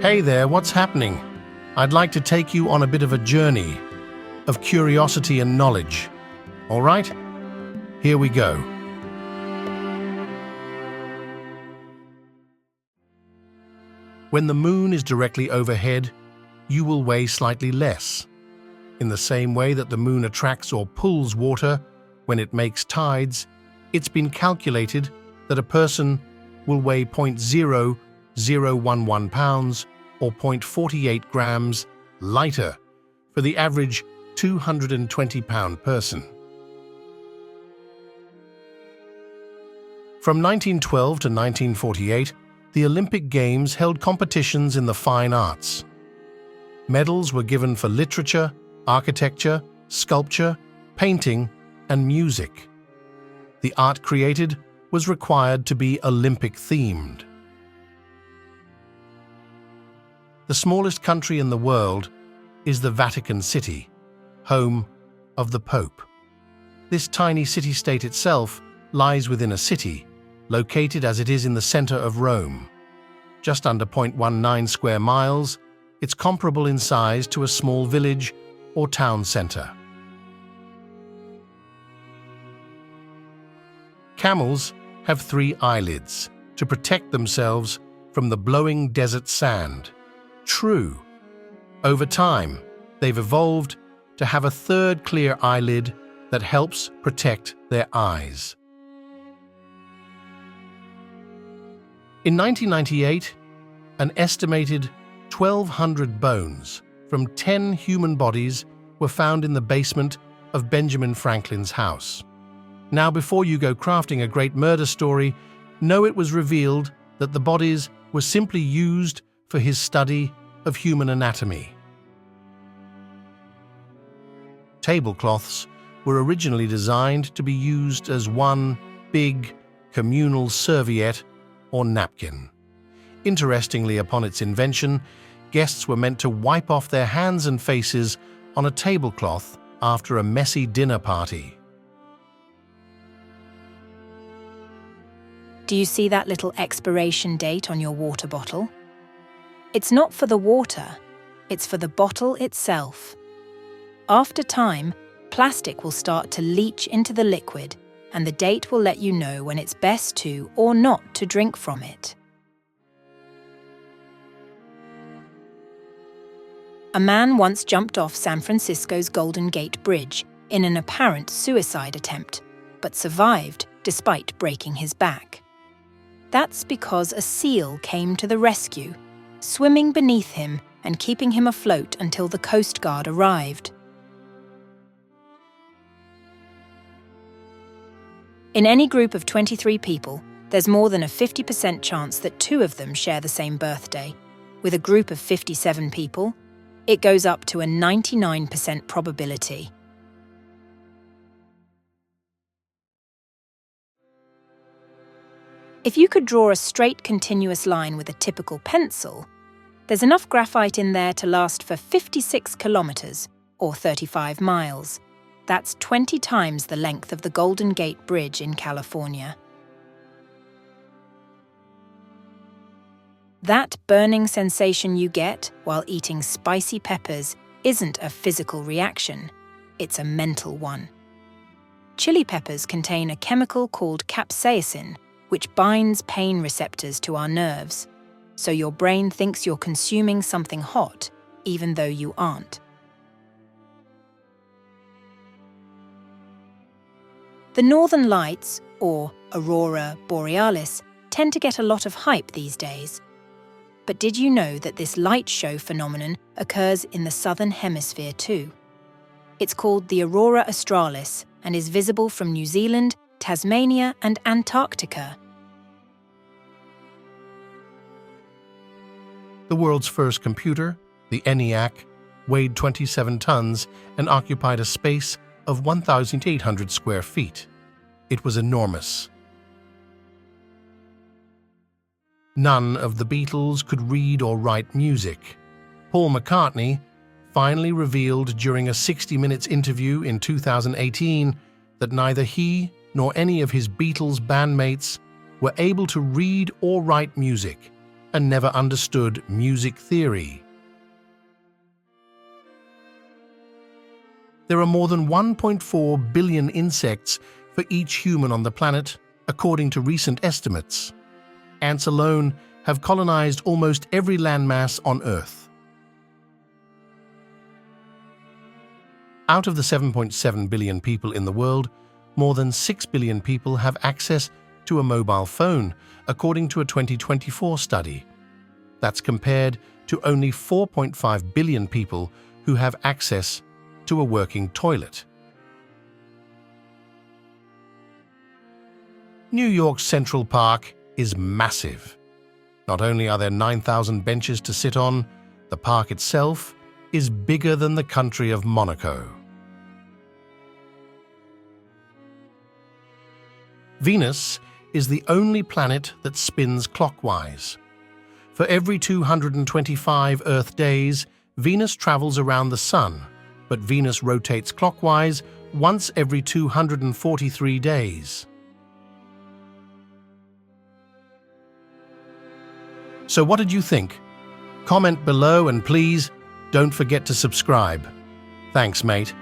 Hey there, what's happening? I'd like to take you on a bit of a journey of curiosity and knowledge. All right? Here we go. When the moon is directly overhead, you will weigh slightly less. In the same way that the moon attracts or pulls water when it makes tides, it's been calculated that a person will weigh 0.0011 pounds or 0.48 grams lighter for the average 220-pound person. From 1912 to 1948, the Olympic Games held competitions in the fine arts. Medals were given for literature, architecture, sculpture, painting, and music. The art created was required to be Olympic-themed. The smallest country in the world is the Vatican City, home of the Pope. This tiny city-state itself lies within a city, located as it is in the center of Rome. Just under 0.19 square miles, it's comparable in size to a small village or town center. Camels have 3 eyelids to protect themselves from the blowing desert sand. True. Over time, they've evolved to have a 3rd clear eyelid that helps protect their eyes. In 1998, an estimated 1,200 bones from 10 human bodies were found in the basement of Benjamin Franklin's house. Now, before you go crafting a great murder story, know it was revealed that the bodies were simply used for his study of human anatomy. Tablecloths were originally designed to be used as one big communal serviette or napkin. Interestingly, upon its invention, guests were meant to wipe off their hands and faces on a tablecloth after a messy dinner party. Do you see that little expiration date on your water bottle? It's not for the water, it's for the bottle itself. After time, plastic will start to leach into the liquid, and the date will let you know when it's best to or not to drink from it. A man once jumped off San Francisco's Golden Gate Bridge in an apparent suicide attempt, but survived despite breaking his back. That's because a seal came to the rescue, swimming beneath him and keeping him afloat until the Coast Guard arrived. In any group of 23 people, there's more than a 50% chance that 2 of them share the same birthday. With a group of 57 people, it goes up to a 99% probability. If you could draw a straight continuous line with a typical pencil, there's enough graphite in there to last for 56 kilometers, or 35 miles. That's 20 times the length of the Golden Gate Bridge in California. That burning sensation you get while eating spicy peppers isn't a physical reaction, it's a mental one. Chili peppers contain a chemical called capsaicin, which binds pain receptors to our nerves, so your brain thinks you're consuming something hot, even though you aren't. The Northern Lights, or Aurora Borealis, tend to get a lot of hype these days. But did you know that this light show phenomenon occurs in the Southern Hemisphere too? It's called the Aurora Australis and is visible from New Zealand, Tasmania, and Antarctica. The world's first computer, the ENIAC, weighed 27 tons and occupied a space of 1,800 square feet. It was enormous. None of the Beatles could read or write music. Paul McCartney finally revealed during a 60 Minutes interview in 2018 that neither he nor any of his Beatles bandmates were able to read or write music, a never-understood music theory. There are more than 1.4 billion insects for each human on the planet, according to recent estimates. Ants alone have colonized almost every landmass on Earth. Out of the 7.7 billion people in the world, more than 6 billion people have access to a mobile phone, according to a 2024 study. That's compared to only 4.5 billion people who have access to a working toilet. New York's Central Park is massive. Not only are there 9,000 benches to sit on, the park itself is bigger than the country of Monaco. Venus is the only planet that spins clockwise. For every 225 Earth days, Venus travels around the Sun, but Venus rotates clockwise once every 243 days. So what did you think? Comment below and please don't forget to subscribe. Thanks, mate.